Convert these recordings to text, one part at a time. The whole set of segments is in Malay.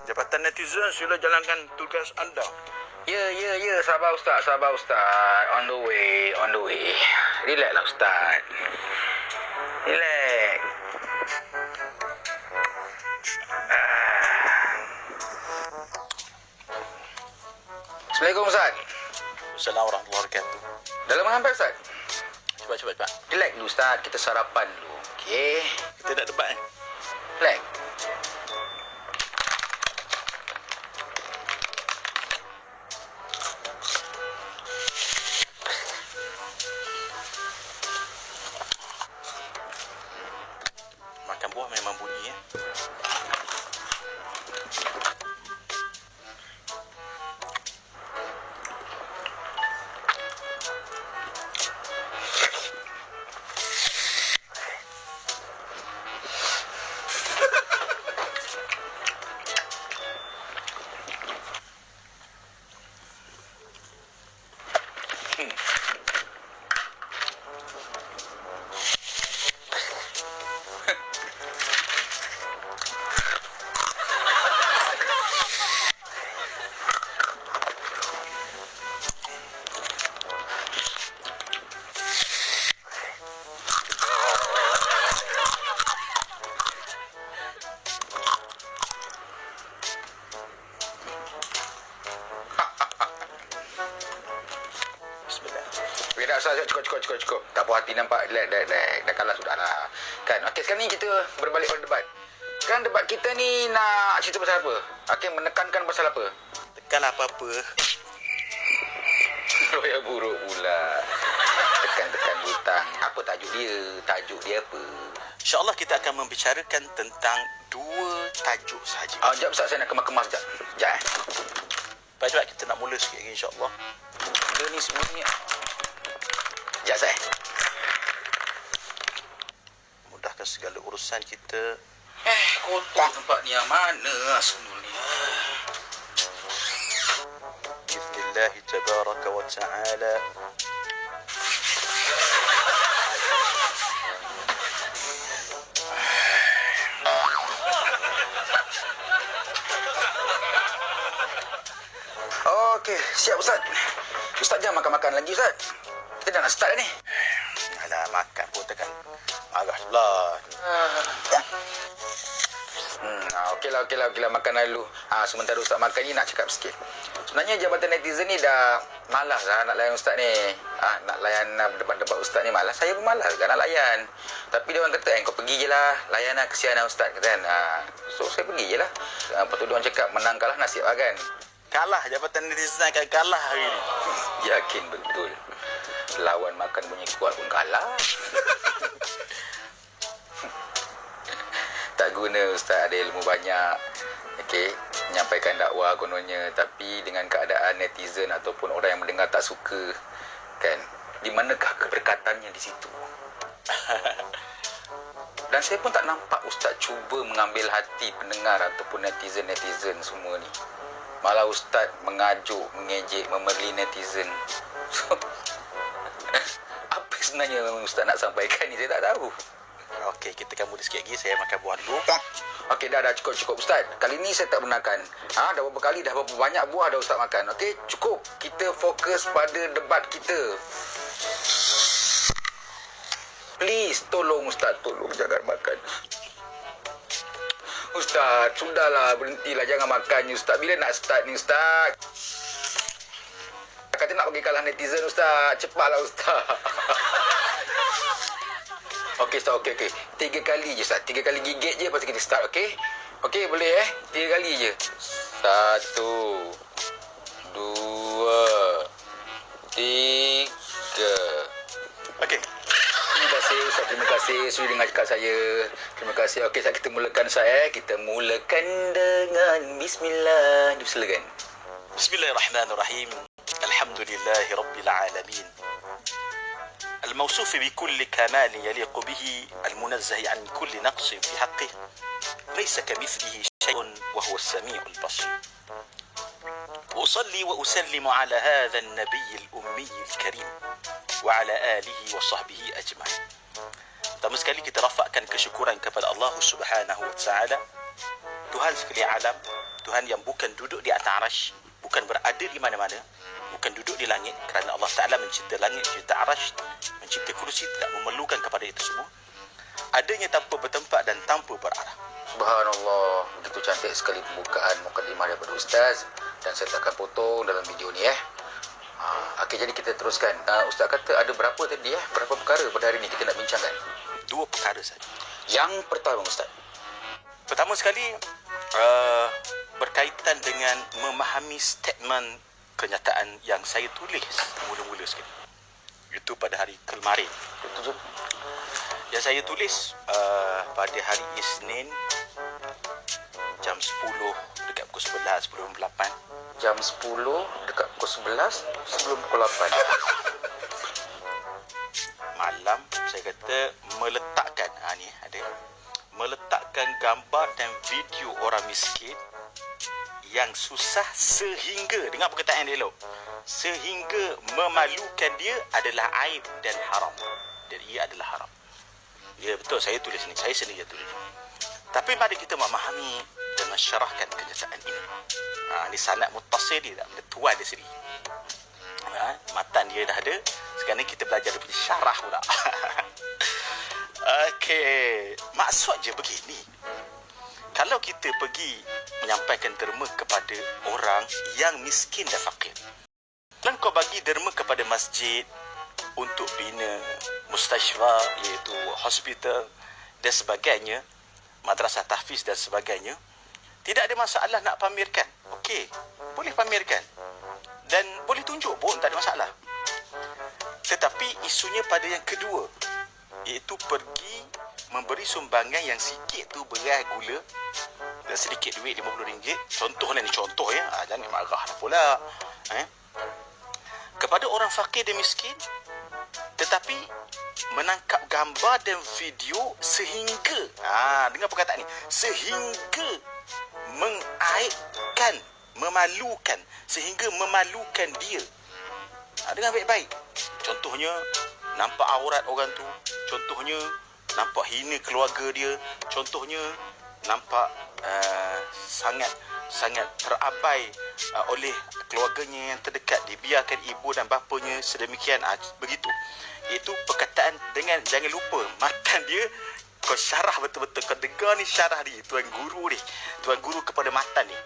Jabatan netizen, sila jalankan tugas anda. Ya. Sabar Ustaz. On the way. Relax lah Ustaz. Relax. Assalamualaikum Ustaz. Assalamualaikum warahmatullahi wabarakatuh. Dah lama sampai Ustaz? Cepat. Relax dulu Ustaz. Kita sarapan dulu. Okey. Kita nak debat Relax. Makan buah memang bunyi Ustaz, cukup. Tak puas hati nampak. Dah kalah sudah lah. Kan, okey, sekarang ni kita berbalik pada debat. Sekarang debat kita ni nak cerita pasal apa? Okey, menekankan pasal apa? Tekan apa-apa. Roya buruk pula. Tekan hutang. Apa tajuk dia apa? InsyaAllah kita akan membicarakan tentang 2 tajuk sahaja. Sekejap Ustaz, saya nak kemas sekejap. Sekejap Cepat kita nak mula sikit lagi insyaAllah. Dia ni sebenarnya. Sekejap saya. Mudahkan segala urusan kita. Kotor tempat ni yang mana sebenarnya? Bismillah tabaraka wa ta'ala. Okey, siap Ustaz. Ustaz jangan makan-makan lagi Ustaz. Kita dah nak start dah ni. Alah, makan pun tekan marah pula. Okeylah makan dulu. Sementara Ustaz makan ni nak cakap sikit. Sebenarnya jabatan netizen ni dah malas lah nak layan Ustaz ni. Nak layan debat-debat Ustaz ni malas. Saya pun malas kan nak layan. Tapi dia orang kata, kau pergi je lah. Layan lah, kesian lah Ustaz kata kan. So saya pergi je lah. Lepas tu dia orang cakap menang kalah nasib lah kan. Kalah, jabatan netizen akan kalah hari ni. Yakin betul. Lawan makan bunyi kuat pun kalah. Tak guna Ustaz ada ilmu banyak. Okey, menyampaikan dakwah kononnya, tapi dengan keadaan netizen ataupun orang yang mendengar tak suka, kan? Di manakah keberkatannya di situ? Dan saya pun tak nampak Ustaz cuba mengambil hati pendengar ataupun netizen semua ni. Malah Ustaz mengajuk, mengejek, memerli netizen. So, apa sebenarnya Ustaz nak sampaikan ni, saya tak tahu. Okey, kita akan mula sikit lagi. Saya makan buah dulu. Okey, dah cukup Ustaz. Kali ni saya tak benarkan. Dah berapa kali, dah berapa banyak buah dah Ustaz makan. Okey, cukup. Kita fokus pada debat kita. Please, tolong Ustaz, tolong jangan makan. Ustaz, sudahlah, berhentilah, jangan makan ni Ustaz. Bila nak start ni Ustaz? Kata nak bagi kalah netizen Ustaz. Cepatlah Ustaz. Okey Ustaz, okey. 3 kali je Ustaz. 3 kali gigit je, lepas tu kita start, okey? Okey, boleh 3 kali je. 1, 2, 3. Okey. Terima kasih Ustaz, terima kasih sudi dengar cakap saya. Terima kasih. Okey Ustaz, kita mulakan Ustaz. Kita mulakan dengan bismillah. Silakan. Bismillahirrahmanirrahim. Alhamdulillahi rabbil alamin. الموصوف بكل كمال يليق به المنزه عن كل نقص في حقه ليس كمثله شيء وهو السميع البصير وأصلي وأسلم على هذا النبي الأمي الكريم وعلى آله وصحبه أجمعين. Pertama sekali kita rafakkan kesyukuran kepada Allah Subhanahu wa taala, Tuhan sekalian alam Tuhan yang bukan duduk di atas arash, bukan berada di mana-mana, bukan duduk di langit, kerana Allah Ta'ala mencipta langit, mencipta arash, mencipta kursi, tidak memerlukan kepada itu semua. Adanya tanpa bertempat dan tanpa berarah. Subhanallah, begitu cantik sekali pembukaan mukadimah daripada Ustaz, dan saya akan potong dalam video ni Okey, jadi kita teruskan. Ustaz kata ada berapa tadi berapa perkara pada hari ni kita nak bincangkan? 2 perkara saja. Yang pertama Ustaz. Pertama sekali, berkaitan dengan memahami statement kenyataan yang saya tulis mula-mula sekali. Itu pada hari kemarin. Yang saya tulis pada hari Isnin jam 10 dekat pukul 11, 10.8. Jam 10 dekat pukul 11 sebelum pukul 8. Malam saya kata meletakkan meletakkan gambar dan video orang miskin yang susah sehingga, dengar perkataan dia elok, sehingga memalukan dia adalah aib dan haram. Dan ia adalah haram. Ya betul, saya tulis ni, saya sendiri tulis. Tapi mari kita memahami dan mensyarahkan kenyataan ini. Ini sanad muttasil dia, tak ada tuan dia sendiri. Matan dia dah ada, sekarang ni kita belajar daripada syarah pula. Okey, maksud je begini. Kalau kita pergi menyampaikan derma kepada orang yang miskin dan fakir, dan kau bagi derma kepada masjid untuk bina mustashfa, iaitu hospital dan sebagainya, madrasah tahfiz dan sebagainya, tidak ada masalah nak pamerkan. Okey, boleh pamerkan dan boleh tunjuk pun, tak ada masalah. Tetapi isunya pada yang kedua, iaitu pergi memberi sumbangan yang sikit tu beras, gula dan sedikit duit RM50. Contohlah ni, contoh ya, jangan marah pula. Kepada orang fakir dan miskin, tetapi menangkap gambar dan video sehingga, dengar perkataan ni, sehingga mengaibkan, memalukan, sehingga memalukan dia. Dengar baik-baik. Contohnya nampak aurat orang tu, contohnya nampak hina keluarga dia, contohnya nampak sangat terabai oleh keluarganya yang terdekat, dibiarkan ibu dan bapanya sedemikian, begitu. Itu perkataan dengan, jangan lupa matan dia kau syarah betul-betul, kau dengar ni syarah dia, tuan guru kepada matan ni.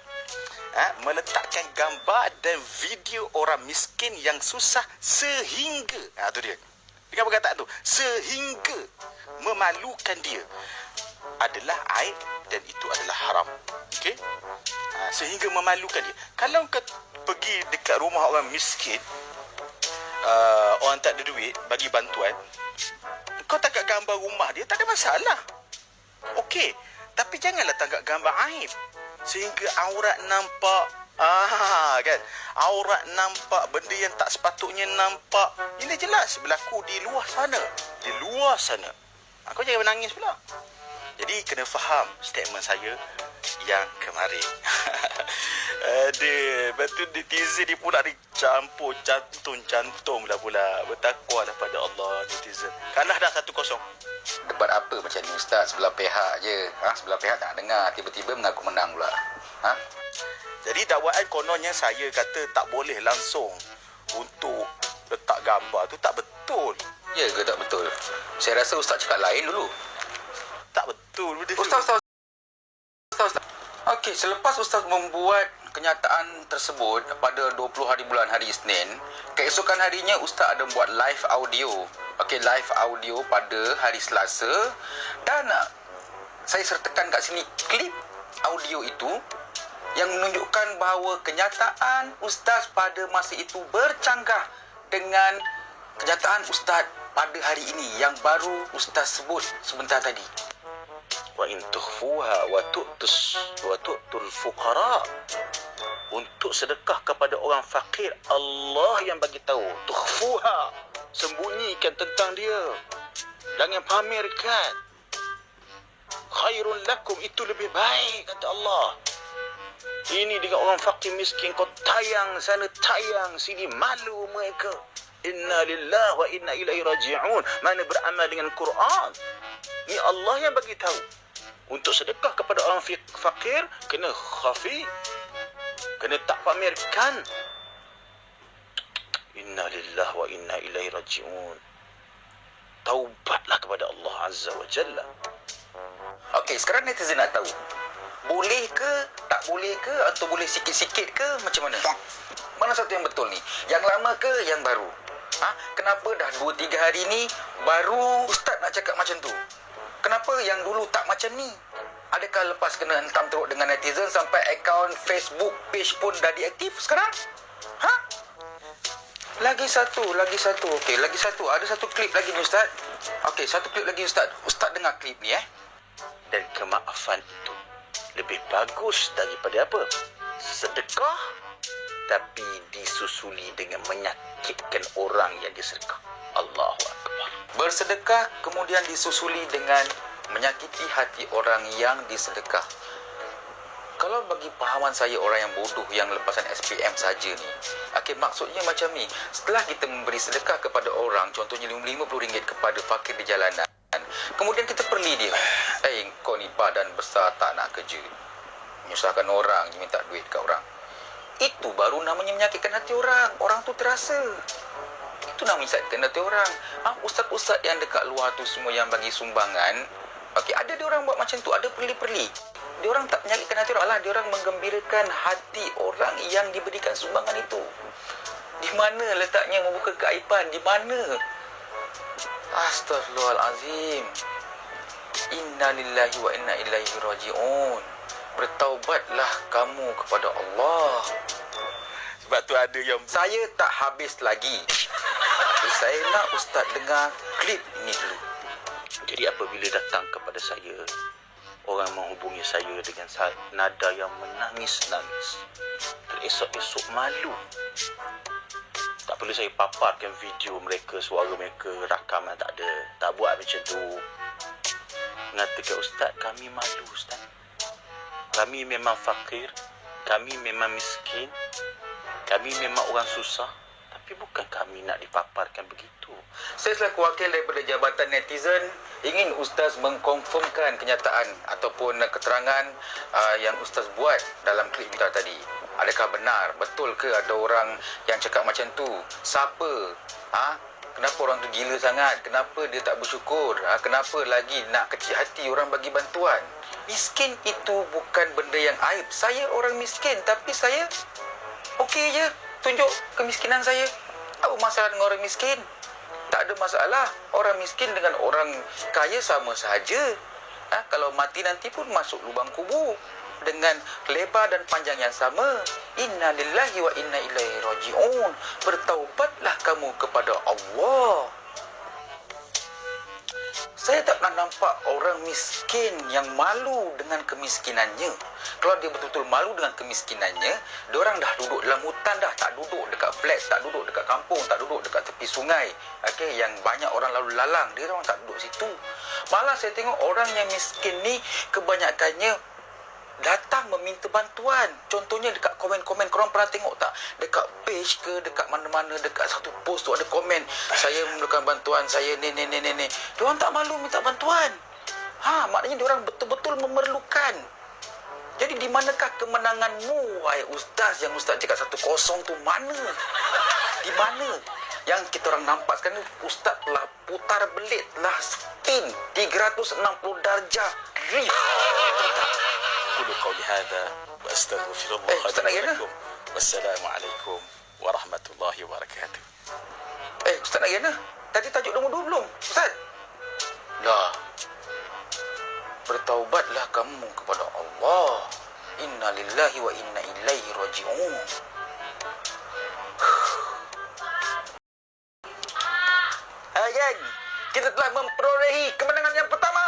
Meletakkan gambar dan video orang miskin yang susah sehingga, tu dia. Dengar perkataan tu, sehingga memalukan dia adalah aib dan itu adalah haram. Okey? Sehingga memalukan dia. Kalau kau pergi dekat rumah orang miskin, orang tak ada duit, bagi bantuan, kau tangkap gambar rumah dia, tak ada masalah. Okey, tapi janganlah tangkap gambar aib sehingga aurat nampak, kan, aurat nampak, benda yang tak sepatutnya nampak. Ini jelas berlaku di luar sana. Kau jangan menangis pula. Jadi kena faham statement saya yang kemarin. Lepas tu netizen ni pula dicampur cantum lah pula. Bertakwalah pada Allah netizen. Kalah dah 1-0. Debat apa macam ni Ustaz? Sebelah pihak je. Sebelah pihak tak nak dengar, tiba-tiba mengaku menang pula. Jadi dakwaan kononnya saya kata tak boleh langsung untuk letak gambar tu, tak betul. Ya ke tak betul? Saya rasa Ustaz cakap lain dulu. Tak betul benda tu. Ustaz. Okey, selepas Ustaz membuat kenyataan tersebut pada 20 hari bulan hari Isnin, keesokan harinya Ustaz ada buat live audio. Okey, live audio pada hari Selasa, dan saya sertakan kat sini klip audio itu yang menunjukkan bahawa kenyataan Ustaz pada masa itu bercanggah dengan kenyataan Ustaz pada hari ini yang baru Ustaz sebut sebentar tadi. Wa in tukhfuha wa tu'tul fuqara. Untuk sedekah kepada orang fakir, Allah yang bagi tahu. Tukhfuha, sembunyikan tentang dia, jangan pamerkan. Khairun lakum, itu lebih baik kata Allah. Ini dengan orang fakir miskin, kau tayang sana tayang sini, malu mereka. Inna lillahi wa inna ilaihi raji'un. Mana beramal dengan Quran? Ni Allah yang bagi tahu. Untuk sedekah kepada orang fakir, kena khafi. Kena tak pamerkan. Inna lillahi wa inna ilaihi raji'un. Taubatlah kepada Allah Azza wa Jalla. Okey, sekarang netizen nak tahu. Boleh ke, tak boleh ke, atau boleh sikit-sikit ke, macam mana? Mana satu yang betul ni? Yang lama ke, yang baru? Kenapa dah 2-3 hari ni, baru Ustaz nak cakap macam tu? Kenapa yang dulu tak macam ni? Adakah lepas kena hentam teruk dengan netizen sampai akaun Facebook page pun dah diaktif sekarang? Lagi satu. Okey, lagi satu. Ada satu klip lagi ni Ustaz. Okey, satu klip lagi Ustaz. Ustaz dengar klip ni Dan kemaafan itu lebih bagus daripada apa? Sedekah tapi disusuli dengan menyakitkan orang yang disedekah. Allahu Akbar. Bersedekah kemudian disusuli dengan menyakiti hati orang yang disedekah. Kalau bagi pahaman saya orang yang bodoh yang lepasan SPM saja ni, okey, maksudnya macam ni. Setelah kita memberi sedekah kepada orang, contohnya RM50 kepada fakir di jalanan, kemudian kita perli dia. Kau ni badan besar tak nak kerja, menyusahkan orang, minta duit kat orang. Itu baru namanya menyakitkan hati orang. Orang tu terasa. Itu namanya menyakitkan hati orang. Ustaz-ustaz yang dekat luar tu semua yang bagi sumbangan, okey, ada dia orang buat macam tu, ada perli-perli. Dia orang tak menyakitkan hati orang, dia orang menggembirakan hati orang yang diberikan sumbangan itu. Di mana letaknya membuka keaiban? Di mana? Astaghfirullahalazim. Inna lillahi wa inna ilaihi raji'un. Bertaubatlah kamu kepada Allah. Sebab tu ada yang Saya tak habis lagi. Tapi saya nak Ustaz dengar klip ini dulu. Jadi apabila datang kepada saya, orang menghubungi saya dengan nada yang menangis-nangis, teresok-esok malu. Tak perlu saya paparkan video mereka, suara mereka, rakaman, tak ada. Tak buat macam tu. Mengatakan, Ustaz, kami malu, Ustaz. Kami memang fakir, kami memang miskin, kami memang orang susah. Tapi bukan kami nak dipaparkan begitu. Saya selaku wakil daripada Jabatan Netizen ingin Ustaz mengkonfirmkan kenyataan ataupun keterangan yang Ustaz buat dalam klip kita tadi. Adakah benar? Betul ke ada orang yang cakap macam tu? Siapa? Kenapa orang tu gila sangat? Kenapa dia tak bersyukur? Kenapa lagi nak kecil hati orang bagi bantuan? Miskin itu bukan benda yang aib. Saya orang miskin tapi saya okey je tunjuk kemiskinan saya. Apa masalah dengan orang miskin? Tak ada masalah. Orang miskin dengan orang kaya sama sahaja. Kalau mati nanti pun masuk lubang kubur dengan lebar dan panjang yang sama. Inna lillahi wa inna ilaihi raji'un. Bertaubatlah kamu kepada Allah. Saya tak pernah nampak orang miskin yang malu dengan kemiskinannya. Kalau dia betul-betul malu dengan kemiskinannya, dia orang dah duduk dalam hutan dah, tak duduk dekat flat, tak duduk dekat kampung, tak duduk dekat tepi sungai. Okey, yang banyak orang lalu lalang, dia orang tak duduk situ. Malah saya tengok orang yang miskin ni kebanyakannya datang meminta bantuan. Contohnya dekat komen-komen, korang pernah tengok tak? Dekat page ke, dekat mana-mana, dekat satu post tu ada komen, saya memerlukan bantuan, saya ni. Diorang tak malu minta bantuan. Maknanya diorang betul-betul memerlukan. Jadi di manakah kemenanganmu, wahai Ustaz? Yang Ustaz cakap 1-0 tu mana? Di mana? Yang kita orang nampak sekarang ni, Ustaz telah putar belit, telah spin 360 darjah. Qulu qawli hadha wa astaghfirullah Ustaz nak li wa kena? lakum. Wassalamualaikum warahmatullahi wabarakatuh. Ustaz nak kena? Tadi tajuk nombor 2 belum? Ustaz? Dah. Bertaubatlah kamu kepada Allah. Inna lillahi wa inna ilaihi raji'un. Geng, kita telah memperolehi kemenangan yang pertama.